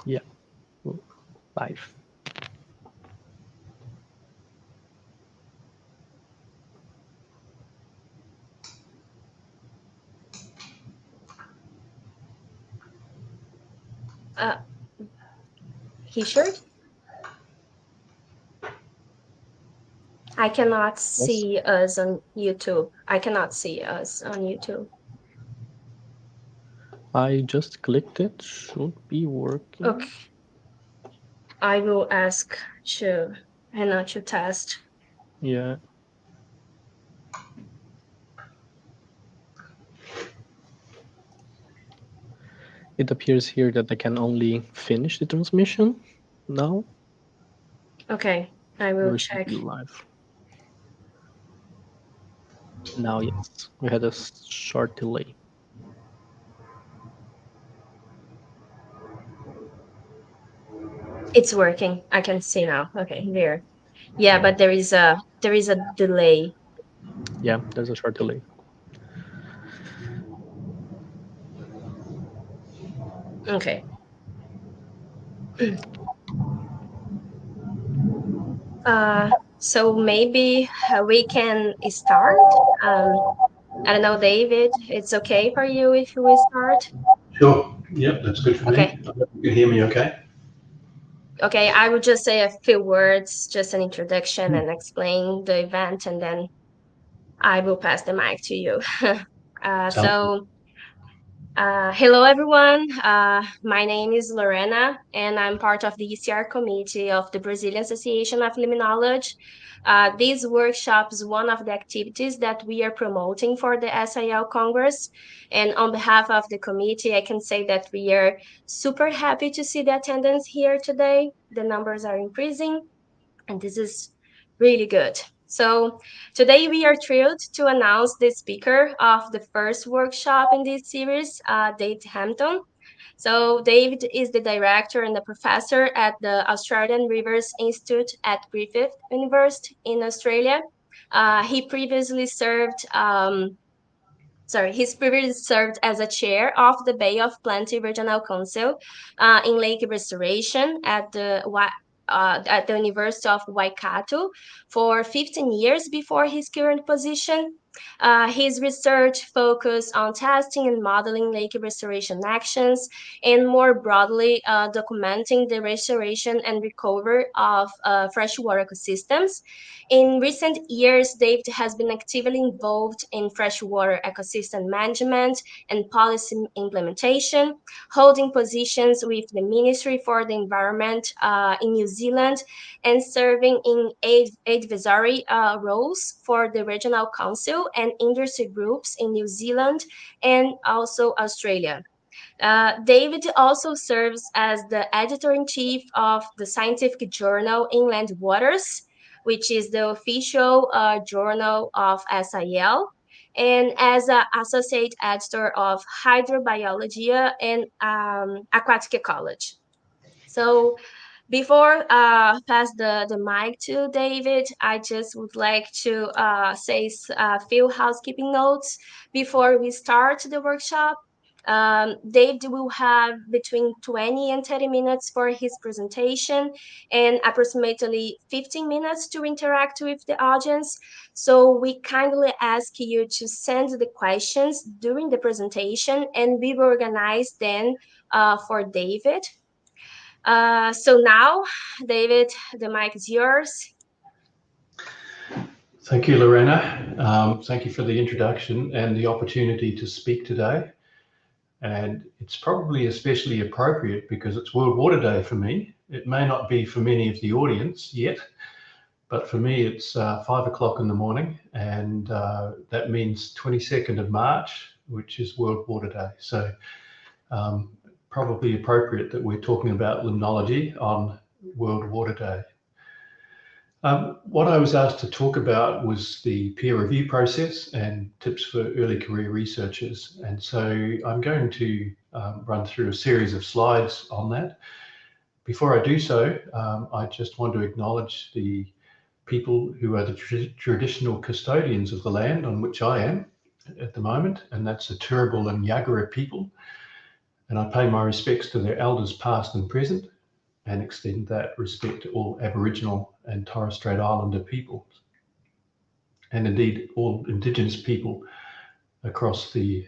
Yeah, live. He should. I cannot Yes, see us on YouTube. I cannot see us on YouTube. I just clicked it. Should be working. Okay, I will ask to Hannah to test. Yeah. It appears here that I can only finish the transmission now. Okay, I will Or it should check. be live. Now, yes, we had a short delay. It's working. I can see now. Okay, there. Yeah, but there is a delay. Yeah, there's a short delay. Okay. So maybe we can start. Um, I don't know, David. It's okay for you if we start? Sure. Yep, that's good for Okay. me. I hope you can hear me okay. Okay, I will just say a few words, just an introduction and explain the event, and then I will pass the mic to you. uh, Sounds good. so, Hello everyone. My name is Lorena, and I'm part of the ECR committee of the Brazilian Association of Limnology. This workshop is one of the activities that we are promoting for the SIL Congress. And on behalf of the committee, I can say that we are super happy to see the attendance here today. The numbers are increasing, and this is really good. So today we are thrilled to announce the speaker of the first workshop in this series, David Hampton. So David is the director and the professor at the Australian Rivers Institute at Griffith University in Australia. He previously served he's previously served as a chair of the Bay of Plenty Regional Council in lake restoration at the University of Waikato for 15 years before his current position. His research focused on testing and modeling lake restoration actions, and more broadly, documenting the restoration and recovery of freshwater ecosystems. In recent years, David has been actively involved in freshwater ecosystem management and policy implementation, holding positions with the Ministry for the Environment in New Zealand and serving in advisory roles for the Regional Council and industry groups in New Zealand and also Australia. David also serves as the editor-in-chief of the scientific journal Inland Waters, which is the official journal of SIL, and as an associate editor of Hydrobiologia and Aquatic Ecology. So before pass the mic to David, I just would like to say a few housekeeping notes before we start the workshop. David will have between 20 and 30 minutes for his presentation and approximately 15 minutes to interact with the audience. So we kindly ask you to send the questions during the presentation, and we will organize them for David. So now, David, the mic is yours. Thank you, Lorena. Thank you for the introduction and the opportunity to speak today. And it's probably especially appropriate because it's World Water Day for me. It may not be for many of the audience yet, but for me it's 5 o'clock in the morning, and that means 22nd of March, which is World Water Day. So probably appropriate that we're talking about limnology on World Water Day. What I was asked to talk about was the peer review process and tips for early career researchers. And so I'm going to run through a series of slides on that. Before I do so, I just want to acknowledge the people who are the traditional custodians of the land on which I am at the moment, and that's the Turrbal and Yagara people. And I pay my respects to their elders past and present, and extend that respect to all Aboriginal and Torres Strait Islander peoples, and indeed all Indigenous people across the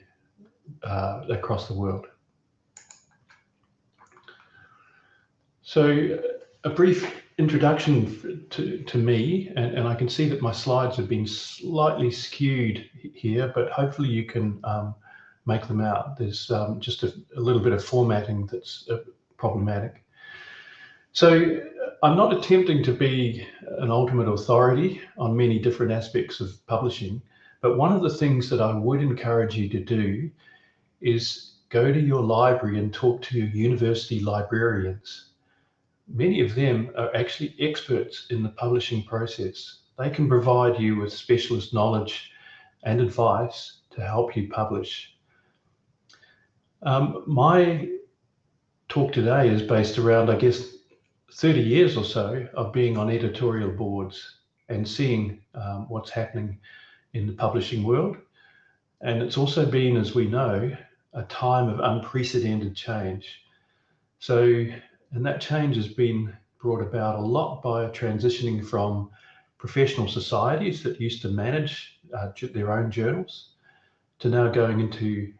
world. So a brief introduction to me, and I can see that my slides have been slightly skewed here, but hopefully you can make them out. There's just a little bit of formatting that's problematic. So I'm not attempting to be an ultimate authority on many different aspects of publishing, but one of the things that I would encourage you to do is go to your library and talk to your university librarians. Many of them are actually experts in the publishing process. They can provide you with specialist knowledge and advice to help you publish. My talk today is based around, I guess, 30 years or so of being on editorial boards and seeing what's happening in the publishing world. And it's also been, as we know, a time of unprecedented change. So, and that change has been brought about a lot by transitioning from professional societies that used to manage their own journals to now going into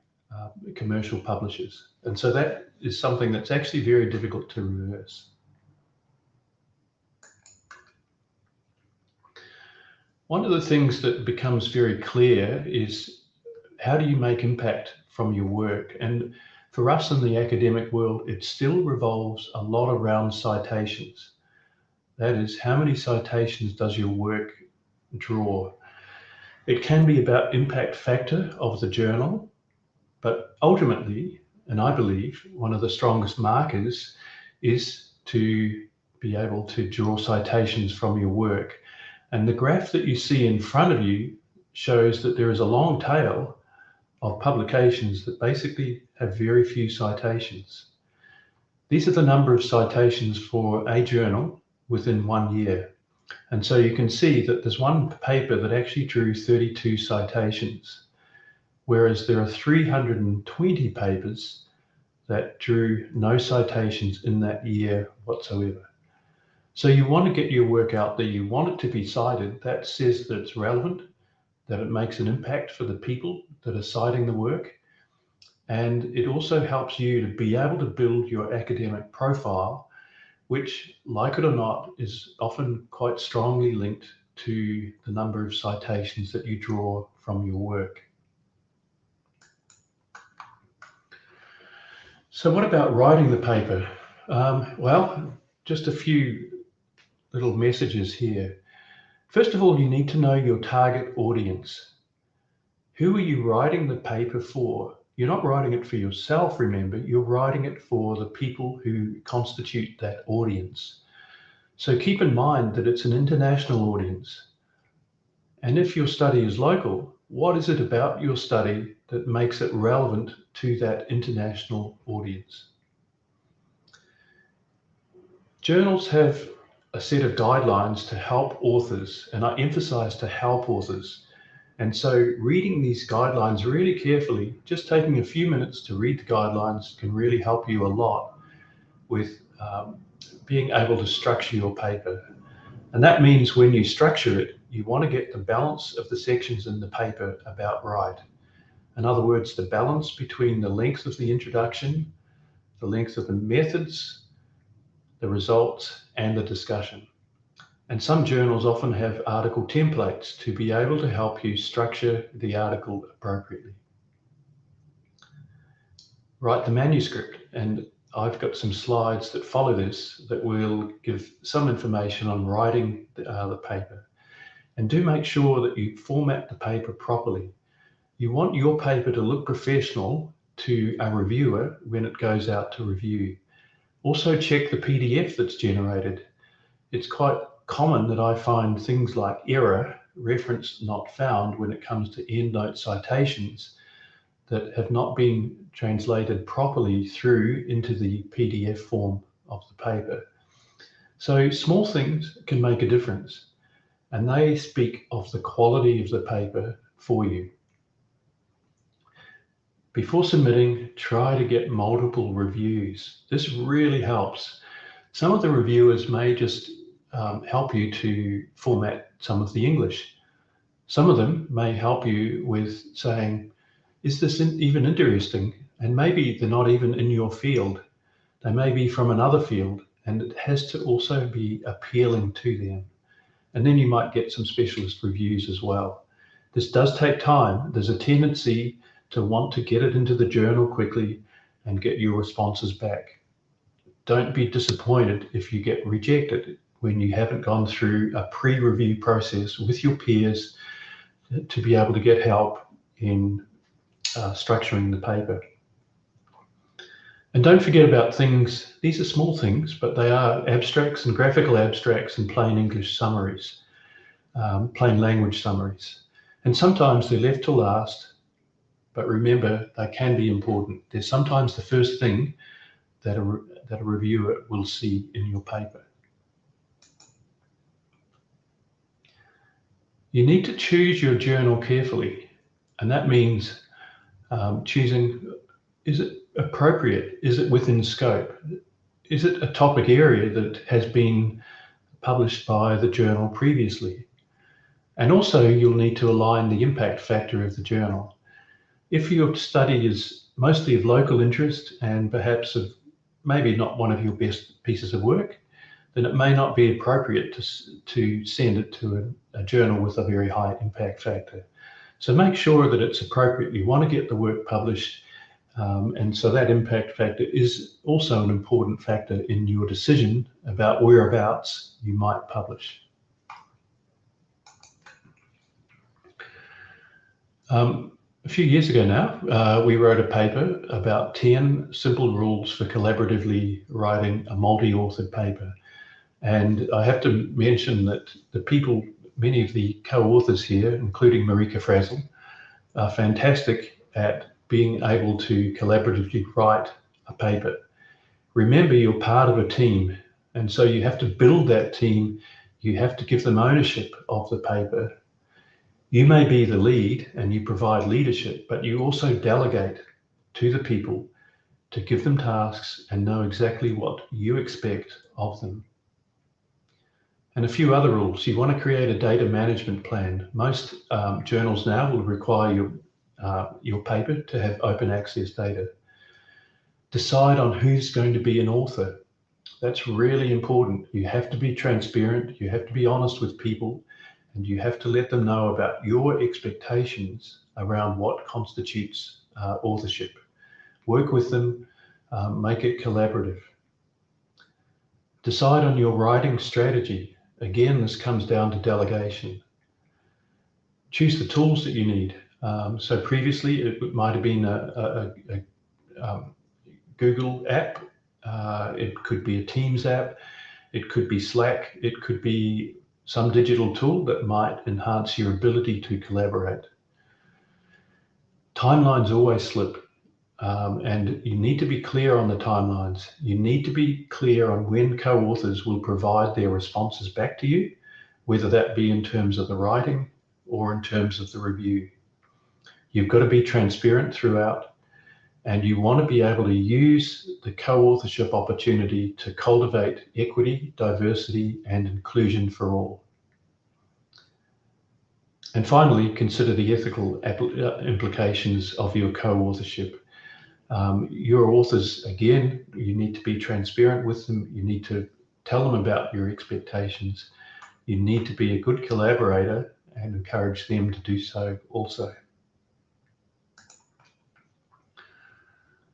commercial publishers. And so that is something that's actually very difficult to reverse. One of the things that becomes very clear is how do you make impact from your work? And for us in the academic world, it still revolves a lot around citations. That is, how many citations does your work draw? It can be about impact factor of the journal, but ultimately, and I believe one of the strongest markers is to be able to draw citations from your work. And the graph that you see in front of you shows that there is a long tail of publications that basically have very few citations. These are the number of citations for a journal within 1 year. And so you can see that there's one paper that actually drew 32 citations, whereas there are 320 papers that drew no citations in that year whatsoever. So you want to get your work out there, you want it to be cited. That says that it's relevant, that it makes an impact for the people that are citing the work. And it also helps you to be able to build your academic profile, which, like it or not, is often quite strongly linked to the number of citations that you draw from your work. So what about writing the paper? Well, just a few little messages here. First of all, you need to know your target audience. Who are you writing the paper for? You're not writing it for yourself, remember, you're writing it for the people who constitute that audience. So keep in mind that it's an international audience. And if your study is local, what is it about your study that makes it relevant to that international audience? Journals have a set of guidelines to help authors, and I emphasize to help authors. And so reading these guidelines really carefully, just taking a few minutes to read the guidelines can really help you a lot with being able to structure your paper. And that means when you structure it, you want to get the balance of the sections in the paper about right. In other words, the balance between the length of the introduction, the length of the methods, the results, and the discussion. And some journals often have article templates to be able to help you structure the article appropriately. Write the manuscript, and I've got some slides that follow this that will give some information on writing the paper. And do make sure that you format the paper properly. You want your paper to look professional to a reviewer when it goes out to review. Also check the PDF that's generated. It's quite common that I find things like error, reference not found, when it comes to endnote citations that have not been translated properly through into the PDF form of the paper. So small things can make a difference, and they speak of the quality of the paper for you. Before submitting, try to get multiple reviews. This really helps. Some of the reviewers may just help you to format some of the English. Some of them may help you with saying, is this even interesting? And maybe they're not even in your field. They may be from another field, and it has to also be appealing to them. And then you might get some specialist reviews as well. This does take time. There's a tendency to want to get it into the journal quickly and get your responses back. Don't be disappointed if you get rejected when you haven't gone through a pre-review process with your peers to be able to get help in structuring the paper. And don't forget about things, these are small things, but they are abstracts and graphical abstracts and plain English summaries, plain language summaries. And sometimes they're left to last, but remember, they can be important. They're sometimes the first thing that a reviewer will see in your paper. You need to choose your journal carefully, and that means choosing, is it appropriate? Is it within scope? Is it a topic area that has been published by the journal previously? And also you'll need to align the impact factor of the journal. If your study is mostly of local interest and perhaps of maybe not one of your best pieces of work, then it may not be appropriate to send it to a journal with a very high impact factor. So make sure that it's appropriate. You want to get the work published, and so that impact factor is also an important factor in your decision about whereabouts you might publish. A few years ago now, we wrote a paper about 10 simple rules for collaboratively writing a multi-authored paper. And I have to mention that the people, many of the co-authors here, including Marika Frazel, are fantastic at being able to collaboratively write a paper. Remember, you're part of a team, and so you have to build that team. You have to give them ownership of the paper. You may be the lead and you provide leadership, but you also delegate to the people to give them tasks and know exactly what you expect of them. And a few other rules. You want to create a data management plan. Most journals now will require your paper to have open access data. Decide on who's going to be an author. That's really important. You have to be transparent. You have to be honest with people, and you have to let them know about your expectations around what constitutes authorship. Work with them, make it collaborative. Decide on your writing strategy. Again, this comes down to delegation. Choose the tools that you need. So previously, it might have been a Google app. It could be a Teams app. It could be Slack. It could be some digital tool that might enhance your ability to collaborate. Timelines always slip. And you need to be clear on the timelines. You need to be clear on when co-authors will provide their responses back to you, whether that be in terms of the writing or in terms of the review. You've got to be transparent throughout, and you want to be able to use the co-authorship opportunity to cultivate equity, diversity, and inclusion for all. And finally, consider the ethical implications of your co-authorship. Your authors, again, you need to be transparent with them. You need to tell them about your expectations. You need to be a good collaborator and encourage them to do so also.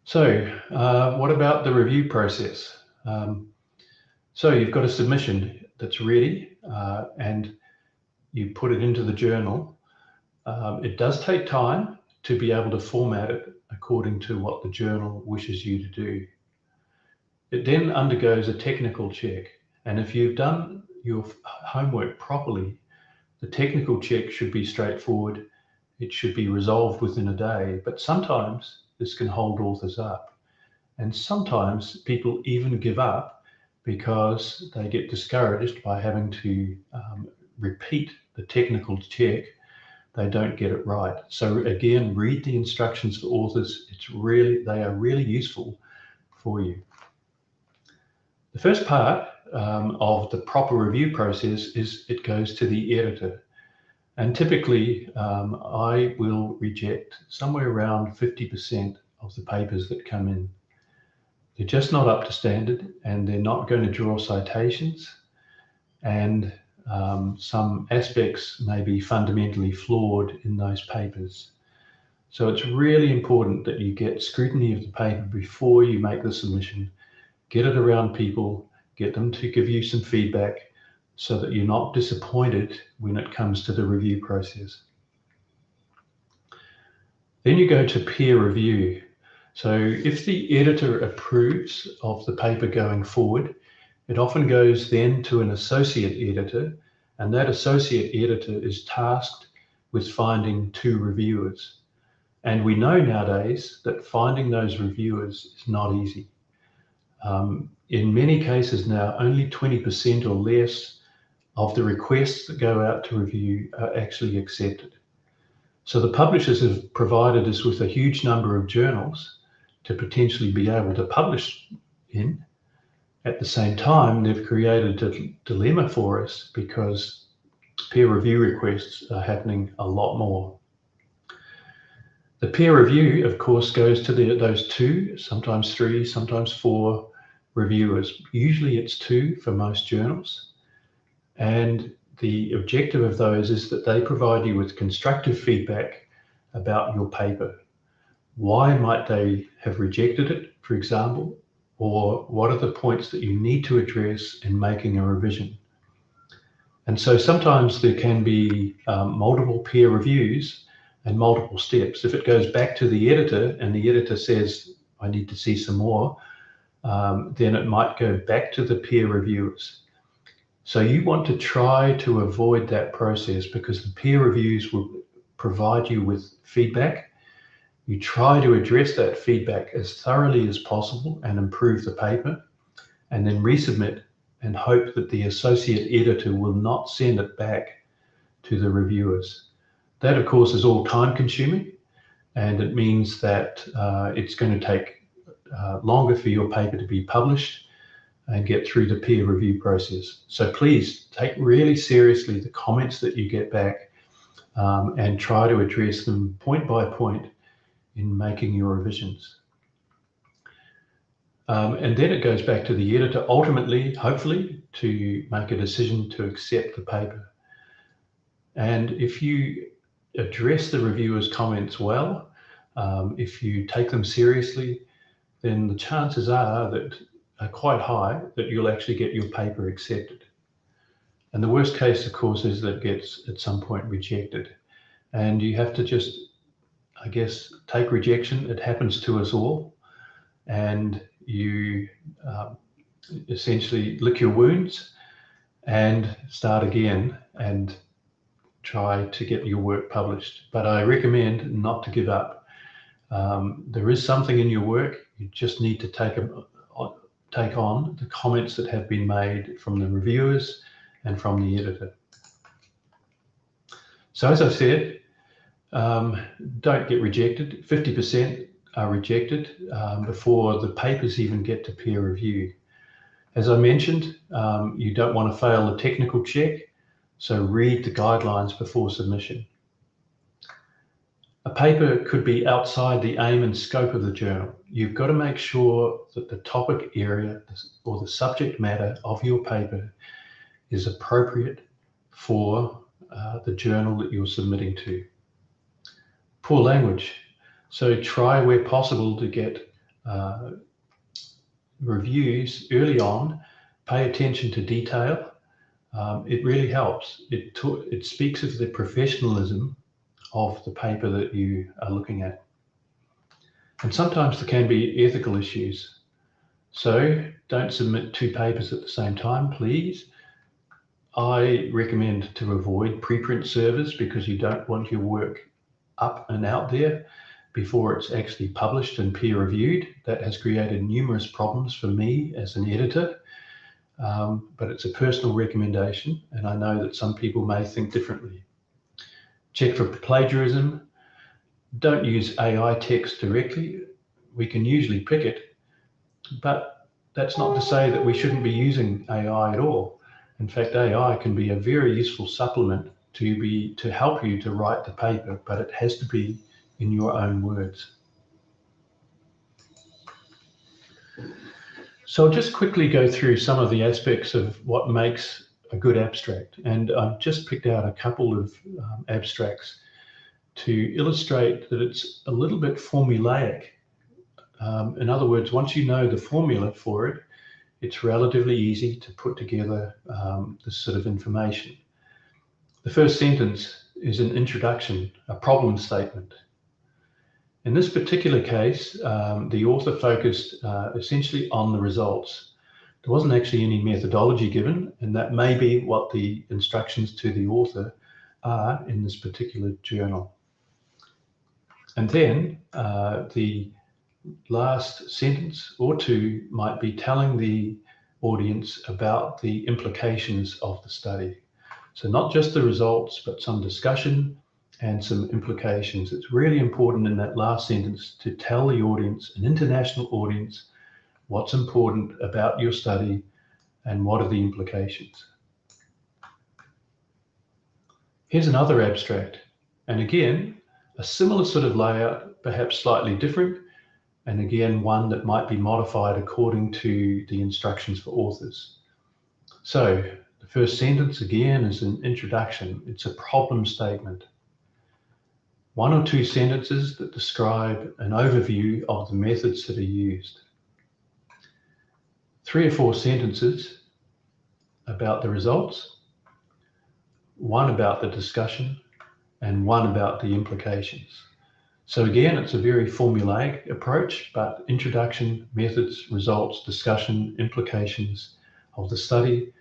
So what about the review process? So you've got a submission that's ready and you put it into the journal. It does take time to be able to format it according to what the journal wishes you to do. It then undergoes a technical check, and if you've done your homework properly, the technical check should be straightforward. It should be resolved within a day, but sometimes this can hold authors up. And sometimes people even give up because they get discouraged by having to repeat the technical check they don't get it right. So again, read the instructions for authors. They are really useful for you. The first part of the proper review process is it goes to the editor. And typically, I will reject somewhere around 50% of the papers that come in. They're just not up to standard, and they're not going to draw citations, and some aspects may be fundamentally flawed in those papers. So it's really important that you get scrutiny of the paper before you make the submission. Get it around people, get them to give you some feedback so that you're not disappointed when it comes to the review process. Then you go to peer review. So if the editor approves of the paper going forward, it often goes then to an associate editor, and that associate editor is tasked with finding 2 reviewers. And we know nowadays that finding those reviewers is not easy. In many cases now, only 20% or less of the requests that go out to review are actually accepted. So the publishers have provided us with a huge number of journals to potentially be able to publish in. At the same time, they've created a dilemma for us because peer review requests are happening a lot more. The peer review, of course, goes to those 2, sometimes 3, sometimes 4 reviewers. Usually it's 2 for most journals. And the objective of those is that they provide you with constructive feedback about your paper. Why might they have rejected it, for example, or what are the points that you need to address in making a revision? And so sometimes there can be multiple peer reviews and multiple steps. If it goes back to the editor and the editor says, I need to see some more, then it might go back to the peer reviewers. So you want to try to avoid that process because the peer reviews will provide you with feedback. You try to address that feedback as thoroughly as possible and improve the paper, and then resubmit and hope that the associate editor will not send it back to the reviewers. That, of course, is all time consuming, and it means that it's going to take longer for your paper to be published and get through the peer review process. So please take really seriously the comments that you get back and try to address them point by point in making your revisions. And then it goes back to the editor, ultimately, hopefully, to make a decision to accept the paper. And if you address the reviewer's comments well, if you take them seriously, then the chances are quite high that you'll actually get your paper accepted. And the worst case, of course, is that it gets at some point rejected. And you have to just, I guess, take rejection. It happens to us all. And you essentially lick your wounds and start again and try to get your work published. But I recommend not to give up. There is something in your work. You just need to take on the comments that have been made from the reviewers and from the editor. So as I said, don't get rejected. 50% are rejected before the papers even get to peer review. As I mentioned, you don't want to fail the technical check, so read the guidelines before submission. A paper could be outside the aim and scope of the journal. You've got to make sure that the topic area or the subject matter of your paper is appropriate for the journal that you're submitting to. Poor language. So try where possible to get reviews early on. Pay attention to detail. It really helps. It speaks of the professionalism of the paper that you are looking at. And sometimes there can be ethical issues. So don't submit 2 papers at the same time, please. I recommend to avoid preprint servers because you don't want your work up and out there before it's actually published and peer reviewed. That has created numerous problems for me as an editor, but it's a personal recommendation, and I know that some people may think differently. Check for plagiarism. Don't use AI text directly. We can usually pick it, but that's not to say that we shouldn't be using AI at all. In fact, AI can be a very useful supplement to help you to write the paper, but it has to be in your own words. So I'll just quickly go through some of the aspects of what makes a good abstract. And I've just picked out a couple of abstracts to illustrate that it's a little bit formulaic. In other words, once you know the formula for it, it's relatively easy to put together this sort of information. The first sentence is an introduction, a problem statement. In this particular case, the author focused essentially on the results. There wasn't actually any methodology given, and that may be what the instructions to the author are in this particular journal. And then the last sentence or two might be telling the audience about the implications of the study. So not just the results, but some discussion and some implications. It's really important in that last sentence to tell the audience, an international audience, what's important about your study and what are the implications. Here's another abstract. And again, a similar sort of layout, perhaps slightly different, and again, one that might be modified according to the instructions for authors. So the first sentence again is an introduction. It's a problem statement. One or two sentences that describe an overview of the methods that are used. 3 or 4 sentences about the results, one about the discussion, and one about the implications. So again, it's a very formulaic approach, but introduction, methods, results, discussion, implications of the study,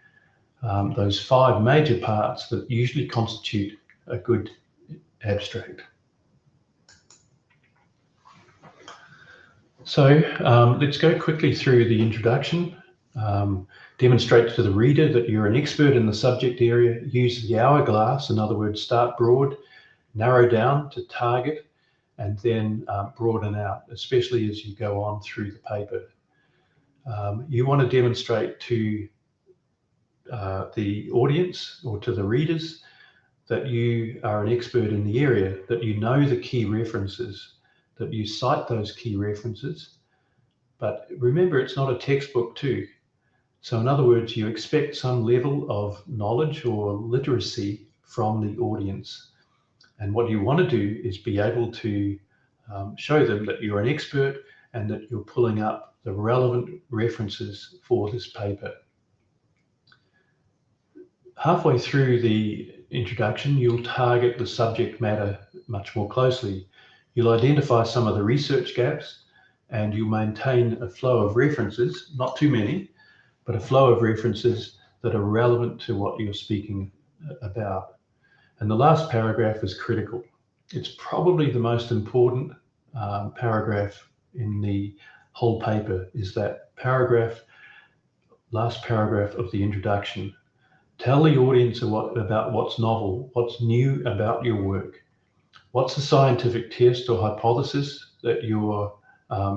those 5 major parts that usually constitute a good abstract. So let's go quickly through the introduction. Demonstrate to the reader that you're an expert in the subject area. Use the hourglass, in other words, start broad, narrow down to target, and then broaden out, especially as you go on through the paper. You want to demonstrate to the audience or to the readers that you are an expert in the area, that you know the key references, that you cite those key references. But remember, it's not a textbook too. So in other words, you expect some level of knowledge or literacy from the audience. And what you want to do is be able to show them that you're an expert and that you're pulling up the relevant references for this paper. Halfway through the introduction, you'll target the subject matter much more closely. You'll identify some of the research gaps, and you maintain a flow of references, not too many, but a flow of references that are relevant to what you're speaking about. And the last paragraph is critical. It's probably the most important paragraph in the whole paper, is that paragraph, last paragraph of the introduction. Tell the audience about what's novel, what's new about your work. What's the scientific test or hypothesis that you're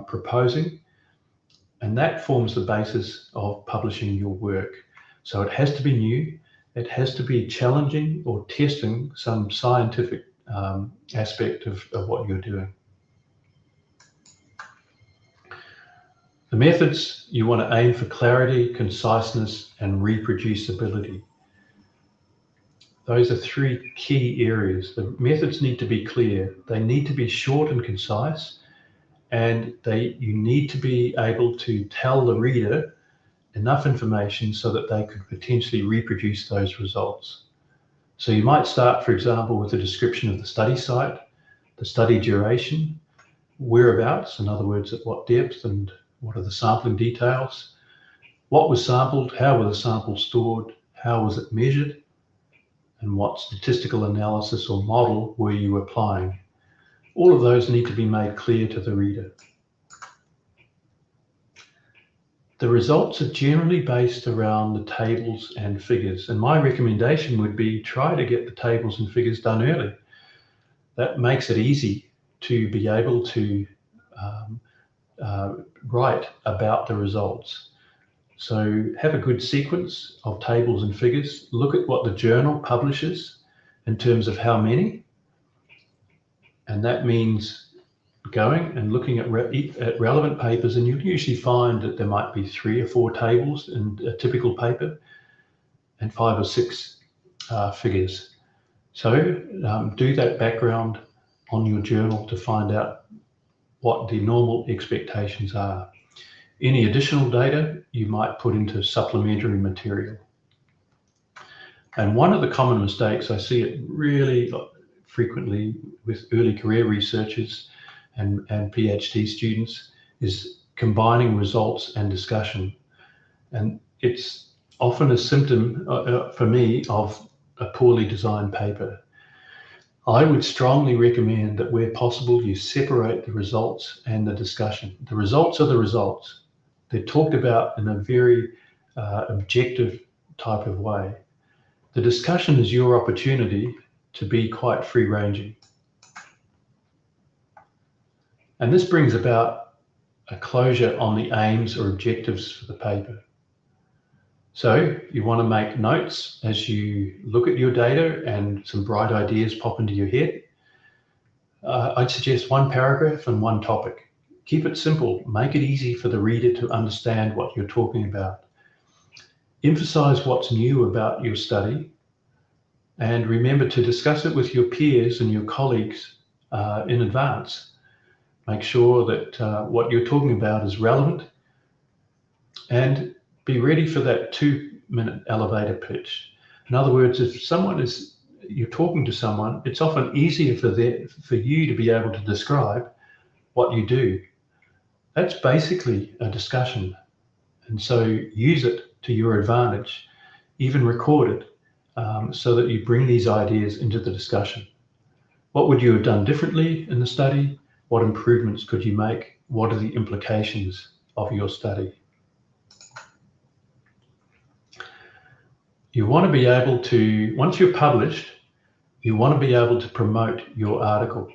proposing? And that forms the basis of publishing your work. So it has to be new, it has to be challenging or testing some scientific aspect of what you're doing. The methods, you want to aim for clarity, conciseness, and reproducibility. Those are 3 key areas. The methods need to be clear. They need to be short and concise, and you need to be able to tell the reader enough information so that they could potentially reproduce those results. So you might start, for example, with a description of the study site, the study duration, whereabouts, in other words, at what depth and what are the sampling details, what was sampled, how were the samples stored, how was it measured, and what statistical analysis or model were you applying. All of those need to be made clear to the reader. The results are generally based around the tables and figures, and my recommendation would be try to get the tables and figures done early. That makes it easy to be able to write about the results. So have a good sequence of tables and figures. Look at what the journal publishes in terms of how many, and that means going and looking at relevant papers, and you'll usually find that there might be 3 or 4 tables in a typical paper and 5 or 6 figures. So do that background on your journal to find out what the normal expectations are. Any additional data you might put into supplementary material. And one of the common mistakes, I see it really frequently with early career researchers and PhD students, is combining results and discussion. And it's often a symptom for me of a poorly designed paper. I would strongly recommend that where possible, you separate the results and the discussion. The results are the results. They're talked about in a very objective type of way. The discussion is your opportunity to be quite free-ranging. And this brings about a closure on the aims or objectives for the paper. So you want to make notes as you look at your data and some bright ideas pop into your head. I'd suggest 1 paragraph and 1 topic. Keep it simple. Make it easy for the reader to understand what you're talking about. Emphasize what's new about your study, and remember to discuss it with your peers and your colleagues in advance. Make sure that what you're talking about is relevant, and be ready for that 2-minute elevator pitch. In other words, if you're talking to someone, it's often easier for you to be able to describe what you do. That's basically a discussion. And so use it to your advantage, even record it so that you bring these ideas into the discussion. What would you have done differently in the study? What improvements could you make? What are the implications of your study? You want to be able to, once you're published, you want to be able to promote your article.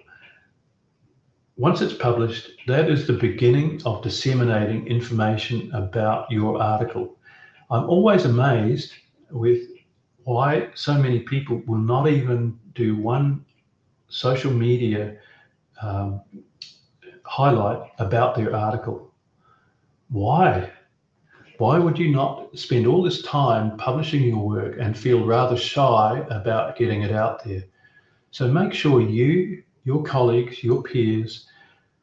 Once it's published, that is the beginning of disseminating information about your article. I'm always amazed with why so many people will not even do 1 social media highlight about their article. Why? Why would you not spend all this time publishing your work and feel rather shy about getting it out there? So make sure you, your colleagues, your peers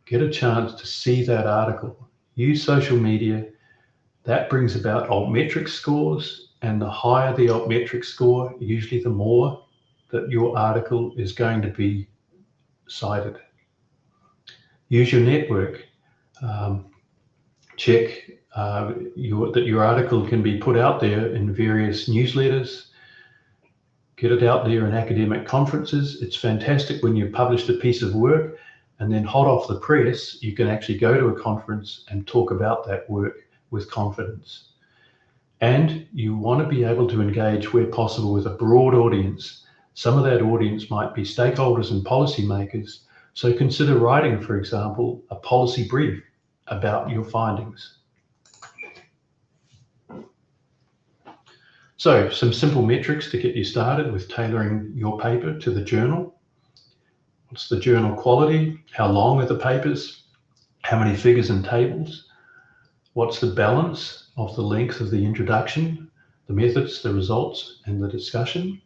get a chance to see that article. Use social media. That brings about altmetric scores, and the higher the altmetric score, usually the more that your article is going to be cited. Use your network. Check that your article can be put out there in various newsletters. Get it out there in academic conferences. It's fantastic when you've published a piece of work and then hot off the press, you can actually go to a conference and talk about that work with confidence. And you want to be able to engage where possible with a broad audience. Some of that audience might be stakeholders and policymakers. So consider writing, for example, a policy brief about your findings. So some simple metrics to get you started with tailoring your paper to the journal. What's the journal quality? How long are the papers? How many figures and tables? What's the balance of the length of the introduction, the methods, the results, and the discussion?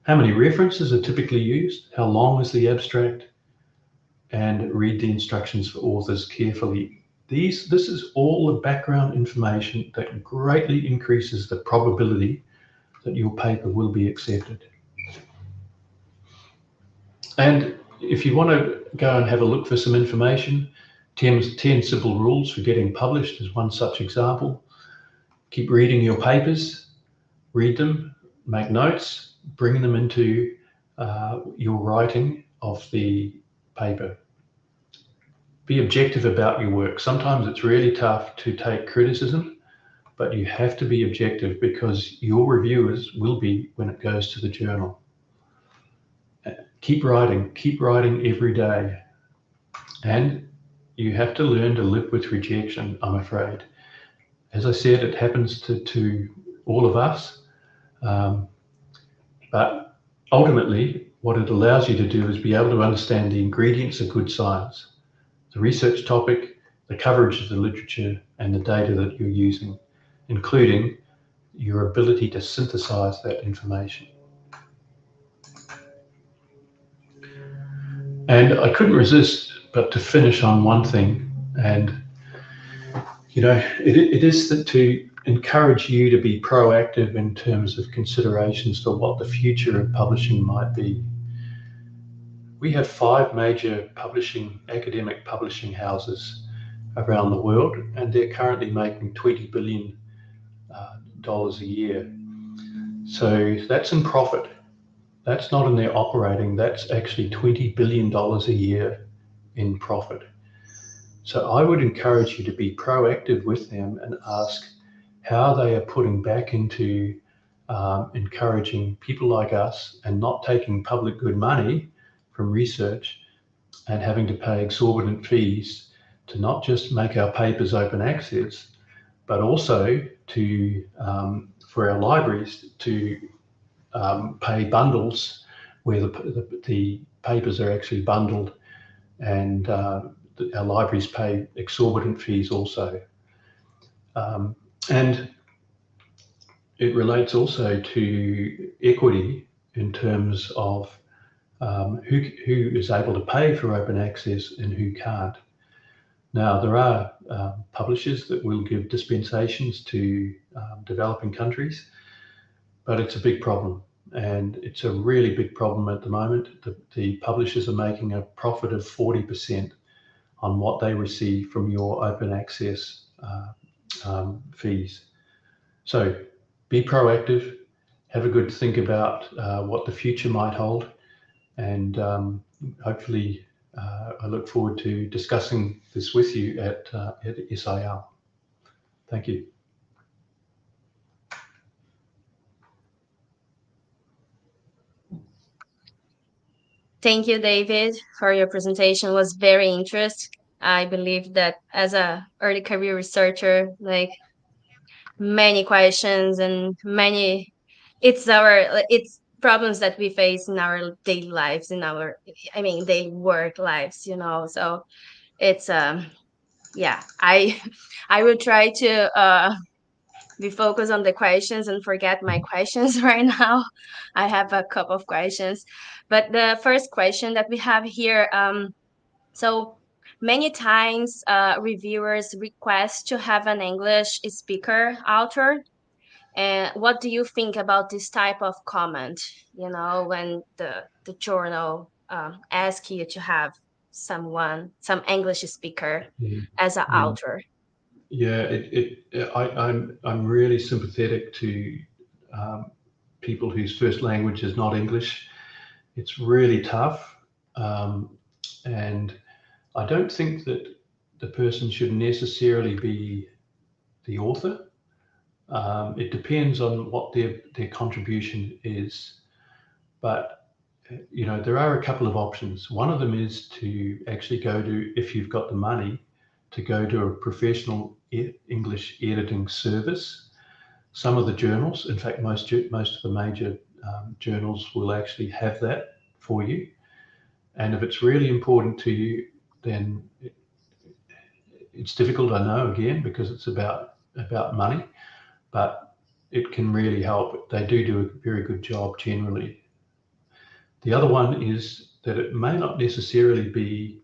How many references are typically used? How long is the abstract? And read the instructions for authors carefully. This is all the background information that greatly increases the probability that your paper will be accepted. And if you want to go and have a look for some information, 10 simple rules for getting published is one such example. Keep reading your papers, read them, make notes, bring them into your writing of the paper. Be objective about your work. Sometimes it's really tough to take criticism, but you have to be objective because your reviewers will be when it goes to the journal. keep writing every day. And you have to learn to live with rejection, I'm afraid. As I said, it happens to all of us. But ultimately, what it allows you to do is be able to understand the ingredients of good science, the research topic, the coverage of the literature, and the data that you're using, including your ability to synthesize that information. And I couldn't resist but to finish on one thing, and it is to encourage you to be proactive in terms of considerations for what the future of publishing might be. We have 5 major academic publishing houses around the world, and they're currently making $20 billion a year. So that's in profit. That's not in their operating, that's actually $20 billion a year in profit. So I would encourage you to be proactive with them and ask how they are putting back into encouraging people like us and not taking public good money from research and having to pay exorbitant fees to not just make our papers open access, but also to for our libraries to pay bundles where the papers are actually bundled, and our libraries pay exorbitant fees also. And it relates also to equity in terms of who is able to pay for open access and who can't. Now, there are publishers that will give dispensations to developing countries, but it's a big problem. And it's a really big problem at the moment. The publishers are making a profit of 40% on what they receive from your open access fees. So be proactive, have a good think about what the future might hold, and hopefully I look forward to discussing this with you at SIL. Thank you. Thank you, David, for your presentation. It was very interesting. I believe that as a early career researcher, like many questions and it's problems that we face in our daily lives, in our daily work lives, So it's yeah, I will try to be focused on the questions and forget my questions right now. I have a couple of questions, but the first question that we have here, so many times reviewers request to have an English speaker author. And what do you think about this type of comment? When the journal asks you to have some English speaker as an author. Yeah, I'm really sympathetic to people whose first language is not English. It's really tough, and I don't think that the person should necessarily be the author. It depends on what their contribution is, but there are a couple of options. One of them is to actually go to, if you've got the money, to go to a professional English editing service. Some of the journals, in fact, most of the major journals will actually have that for you. And if it's really important to you, then it's difficult, I know, again, because it's about money, but it can really help. They do a very good job generally. The other one is that it may not necessarily be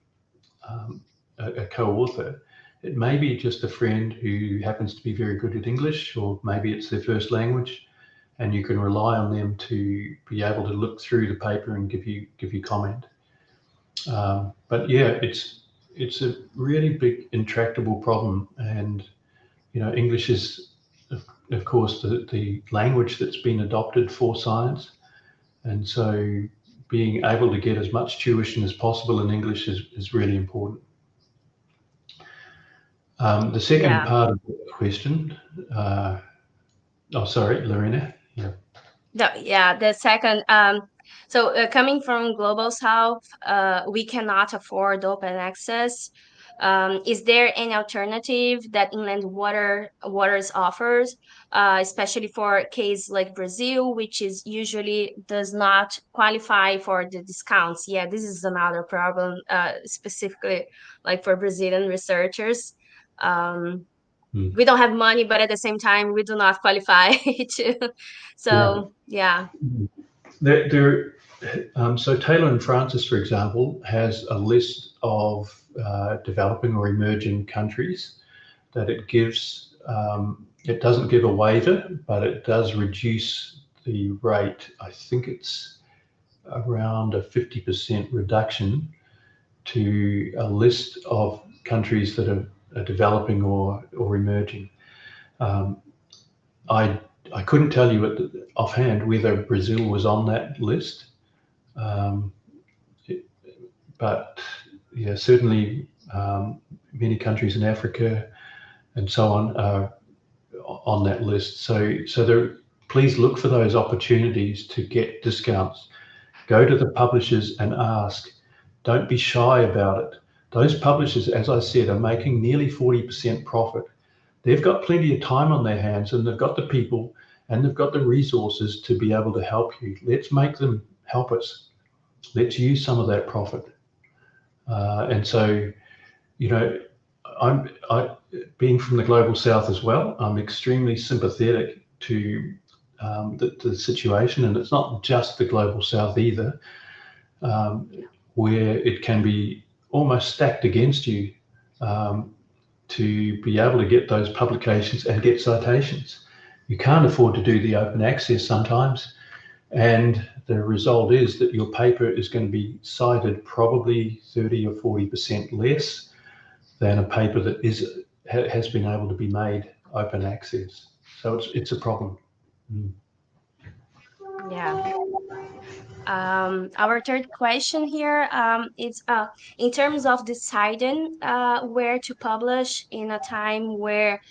a co-author. It may be just a friend who happens to be very good at English, or maybe it's their first language, and you can rely on them to be able to look through the paper and give you comment. But yeah, it's a really big intractable problem, and English is of course the language that's been adopted for science, and so being able to get as much tuition as possible in English is really important. The second part of the question, sorry, Lorena. Yeah. The second, coming from global south, we cannot afford open access. Is there any alternative that inland waters offers, especially for case like Brazil, which is usually does not qualify for the discounts? Yeah, this is another problem, specifically like for Brazilian researchers. Um, we don't have money, but at the same time, we do not qualify to. Yeah. So yeah. So Taylor and Francis, for example, has a list of developing or emerging countries that it gives. It doesn't give a waiver, but it does reduce the rate. I think it's around a 50% reduction to a list of countries that are developing or emerging. Um, I I couldn't tell you offhand whether Brazil was on that list, um, but yeah, certainly many countries in Africa and so on are on that list. Please look for those opportunities to get discounts. Go to the publishers and ask. Don't be shy about it. Those publishers, as I said, are making nearly 40% profit. They've got plenty of time on their hands, and they've got the people and they've got the resources to be able to help you. Let's make them help us. Let's use some of that profit. And so, you know, being from the global south as well, I'm extremely sympathetic to the situation, and it's not just the global south either, where it can be almost stacked against you to be able to get those publications and get citations. You can't afford to do the open access sometimes, and the result is that your paper is going to be cited probably 30 or 40% less than a paper that has been able to be made open access. So it's a problem. Yeah. Our third question here is in terms of deciding where to publish in a time where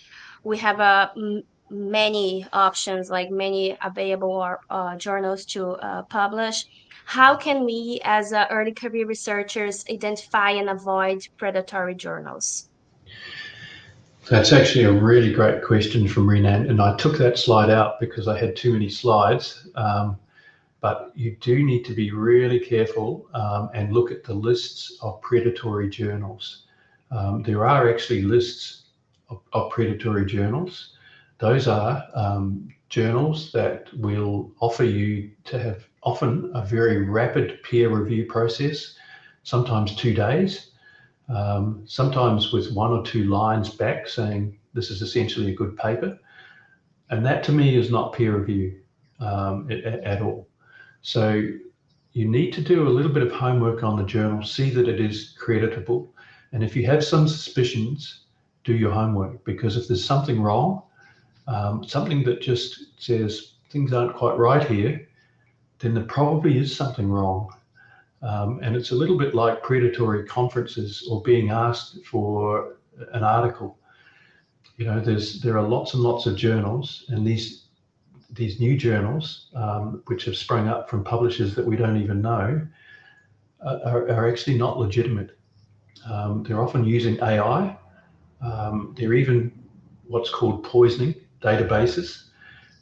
we have many options, like many available or, journals to publish. How can we, as early career researchers, identify and avoid predatory journals? That's actually a really great question from Renan, and I took that slide out because I had too many slides. But you do need to be really careful and look at the lists of predatory journals. There are actually lists of predatory journals. Those are journals that will offer you to have often a very rapid peer review process, sometimes 2 days, sometimes with 1 or 2 lines back saying this is essentially a good paper. And that to me is not peer review at all. So you need to do a little bit of homework on the journal, see that it is creditable. And if you have some suspicions, do your homework, because if there's something wrong, something that just says things aren't quite right here, then there probably is something wrong. And it's a little bit like predatory conferences or being asked for an article. There are lots and lots of journals, and these new journals, which have sprung up from publishers that we don't even know, are actually not legitimate. They're often using AI. They're even what's called poisoning databases,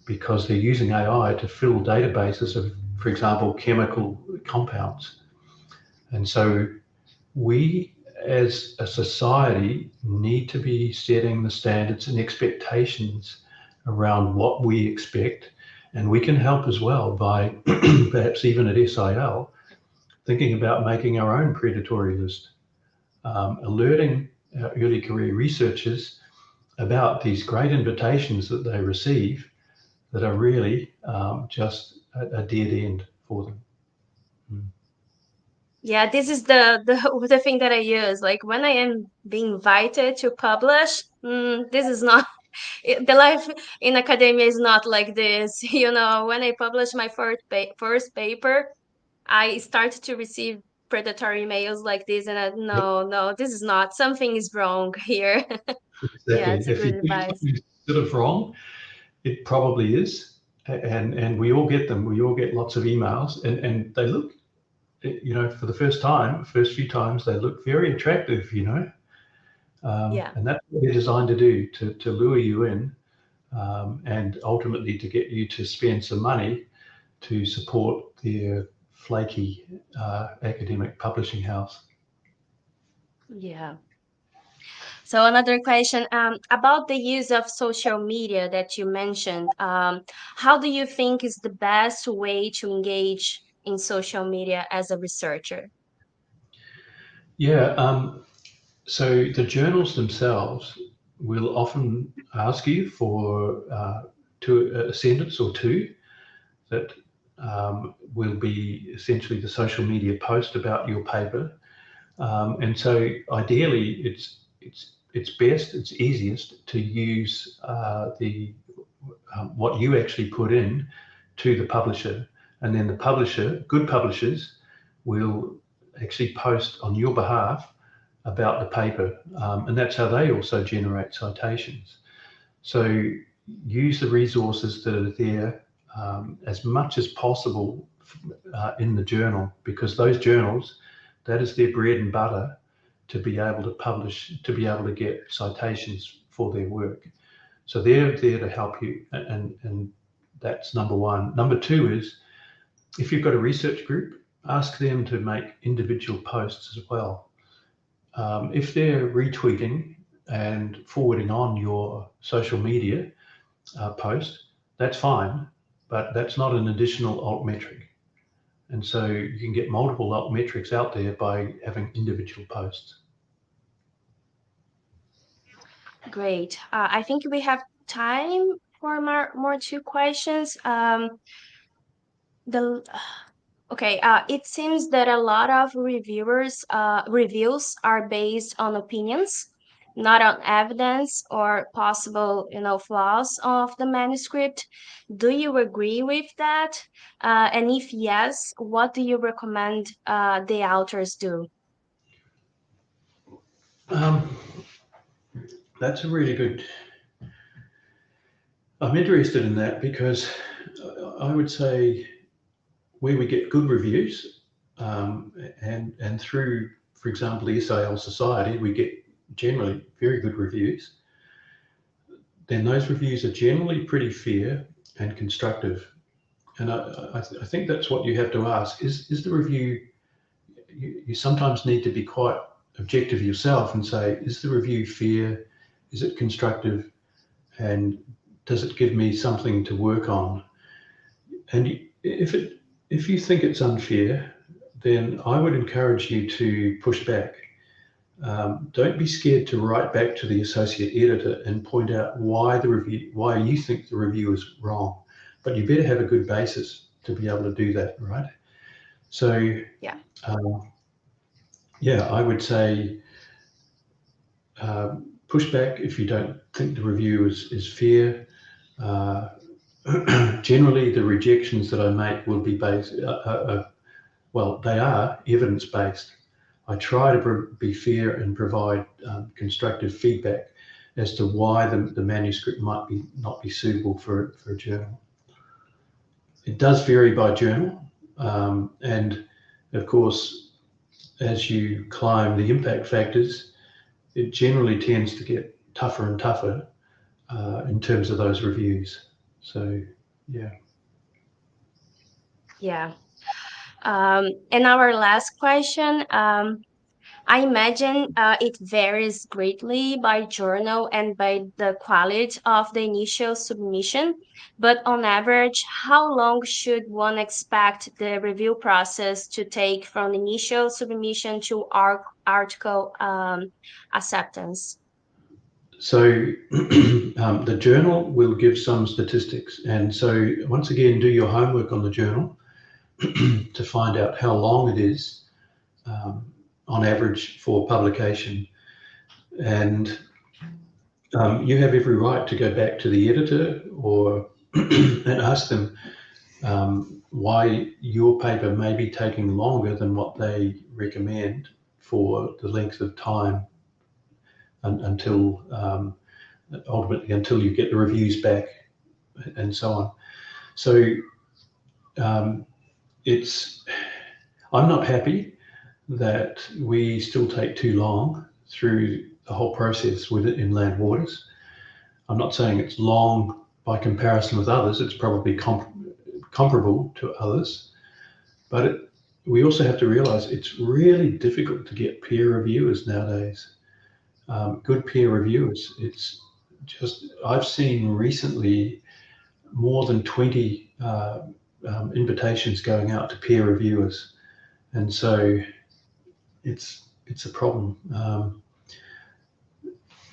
because they're using AI to fill databases of, for example, chemical compounds. And so we as a society need to be setting the standards and expectations around what we expect. And we can help as well by perhaps even at SIL thinking about making our own predatory list, alerting our early career researchers about these great invitations that they receive that are really just a dead end for them. Yeah, this is the the thing that I use. Like when I am being invited to publish, this is not the life in academia is not like this. When I publish my first paper, I start to receive predatory emails like this, and Yep, no, no, this is not. Something is wrong here. Yeah, exactly. it's a If good you think advice. something's sort of wrong, it probably is. and we all get them. We all get lots of emails, and they look, for the first few times, they look very attractive, Yeah. and that's what they're designed to do, to lure you in, and ultimately to get you to spend some money to support their flaky academic publishing house. Yeah. So another question about the use of social media that you mentioned. How do you think is the best way to engage in social media as a researcher? Yeah, so the journals themselves will often ask you for a sentence or two that will be essentially the social media post about your paper. And so ideally, it's best, it's easiest to use the what you actually put in to the publisher, and then the publisher, good publishers, will actually post on your behalf about the paper, and that's how they also generate citations. So use the resources that are there as much as possible in the journal, because those journals, that is their bread and butter to be able to publish, to be able to get citations for their work. So they're there to help you, and that's number one. Number two is, if you've got a research group, ask them to make individual posts as well. If they're retweeting and forwarding on your social media post, that's fine, but that's not an additional alt metric. And so you can get multiple alt metrics out there by having individual posts. Great. I think we have time for more two questions. The Okay, it seems that a lot of reviews are based on opinions, not on evidence or possible, flaws of the manuscript. Do you agree with that? And if yes, what do you recommend the authors do? Um, that's a really good. I'm interested in that because I would say where we get good reviews, and through, for example, the SAL Society, we get generally very good reviews. Then those reviews are generally pretty fair and constructive. And I think that's what you have to ask: is the review? You sometimes need to be quite objective yourself and say, is the review fair? Is it constructive? And does it give me something to work on? And if you think it's unfair, then I would encourage you to push back. Don't be scared to write back to the associate editor and point out why you think the review is wrong. But you better have a good basis to be able to do that, right? So Yeah. I would say push back if you don't think the review is fair. Generally, the rejections that I make will be based, well, they are evidence-based. I try to be fair and provide constructive feedback as to why the manuscript might not be suitable for a journal. It does vary by journal, and of course, as you climb the impact factors, it generally tends to get tougher and tougher in terms of those reviews. So, yeah. Yeah. And our last question, I imagine it varies greatly by journal and by the quality of the initial submission. But on average, how long should one expect the review process to take from initial submission to article acceptance? So the journal will give some statistics. And so once again, do your homework on the journal to find out how long it is on average for publication. And you have every right to go back to the editor or and ask them why your paper may be taking longer than what they recommend for the length of time until ultimately until you get the reviews back and so on. So I'm not happy that we still take too long through the whole process with it inland waters. I'm not saying it's long by comparison with others. It's probably comparable to others, but we also have to realize it's really difficult to get peer reviewers nowadays. Good peer reviewers. It's just, I've seen recently more than 20 invitations going out to peer reviewers, and so it's a problem.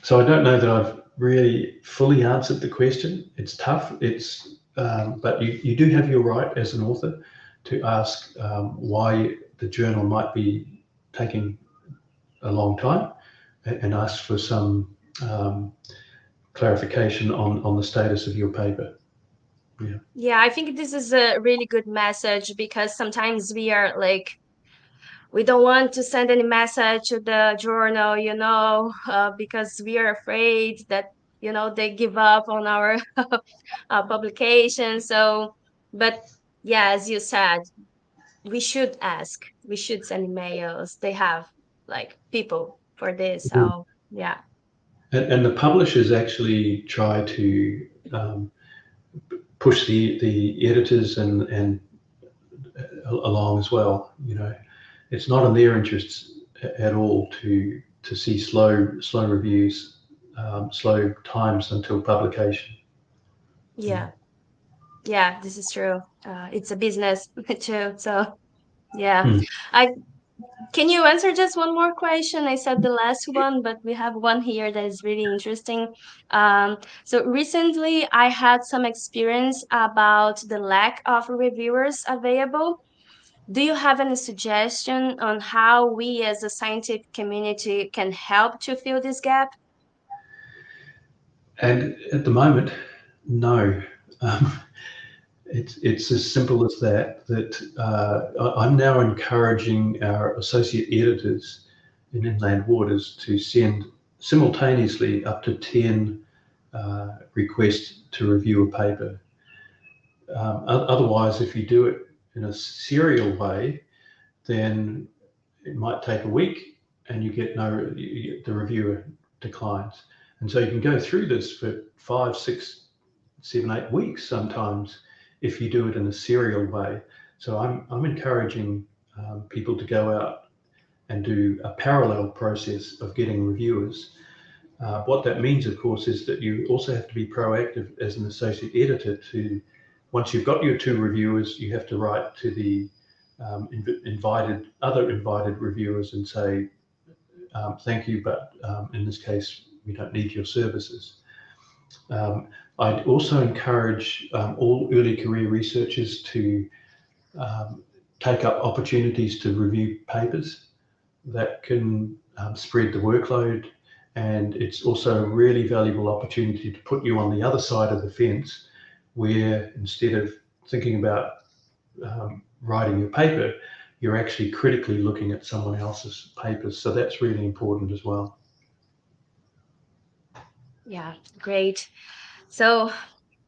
So I don't know that I've really fully answered the question. It's tough. But you do have your right as an author to ask why the journal might be taking a long time, and ask for some clarification on the status of your paper. Yeah. Yeah, I think this is a really good message, because sometimes we are like, we don't want to send any message to the journal, because we are afraid that, they give up on our publication. So, but yeah, as you said, we should ask, we should send emails. They have like people for this. So yeah. And the publishers actually try to push the editors and along as well. It's not in their interests at all to see slow reviews, slow times until publication. Yeah. Yeah, this is true. It's a business too. So yeah. I Can you answer just one more question? I said the last one, but we have one here that is really interesting. So recently I had some experience about the lack of reviewers available. Do you have any suggestion on how we as a scientific community can help to fill this gap? And at the moment, no. It's as simple as that. I'm now encouraging our associate editors in inland waters to send simultaneously up to 10 requests to review a paper. Otherwise, if you do it in a serial way, then it might take a week and you get the reviewer declines. And so you can go through this for 5, 6, 7, 8 weeks sometimes if you do it in a serial way. So I'm encouraging people to go out and do a parallel process of getting reviewers. What that means, of course, is that you also have to be proactive as an associate editor to, once you've got your 2 reviewers, you have to write to the other invited reviewers and say, thank you, but in this case, we don't need your services. I'd also encourage all early career researchers to take up opportunities to review papers. That can spread the workload, and it's also a really valuable opportunity to put you on the other side of the fence, where instead of thinking about writing your paper, you're actually critically looking at someone else's papers. So that's really important as well. Yeah, great. So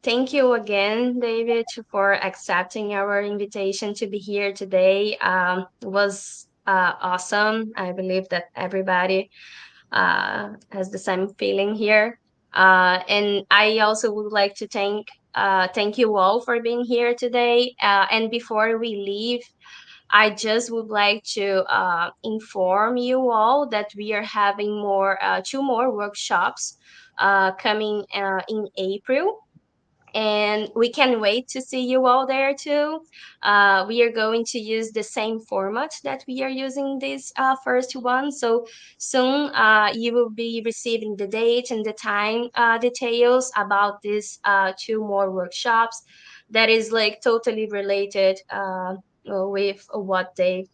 thank you again, David, for accepting our invitation to be here today. It was awesome. I believe that everybody has the same feeling here. And I also would like to thank you all for being here today. And before we leave, I just would like to inform you all that we are having 2 more workshops coming in April, and we can wait to see you all there too. We are going to use the same format that we are using this first one. So soon you will be receiving the date and the time details about these 2 more workshops that is like totally related with what they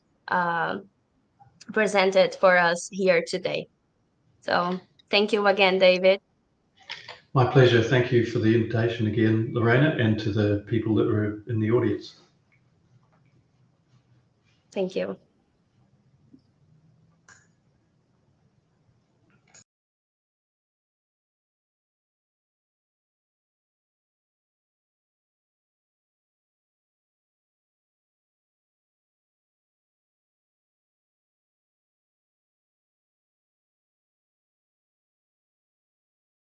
presented for us here today. So thank you again, David. My pleasure. Thank you for the invitation again, Lorena, and to the people that were in the audience. Thank you.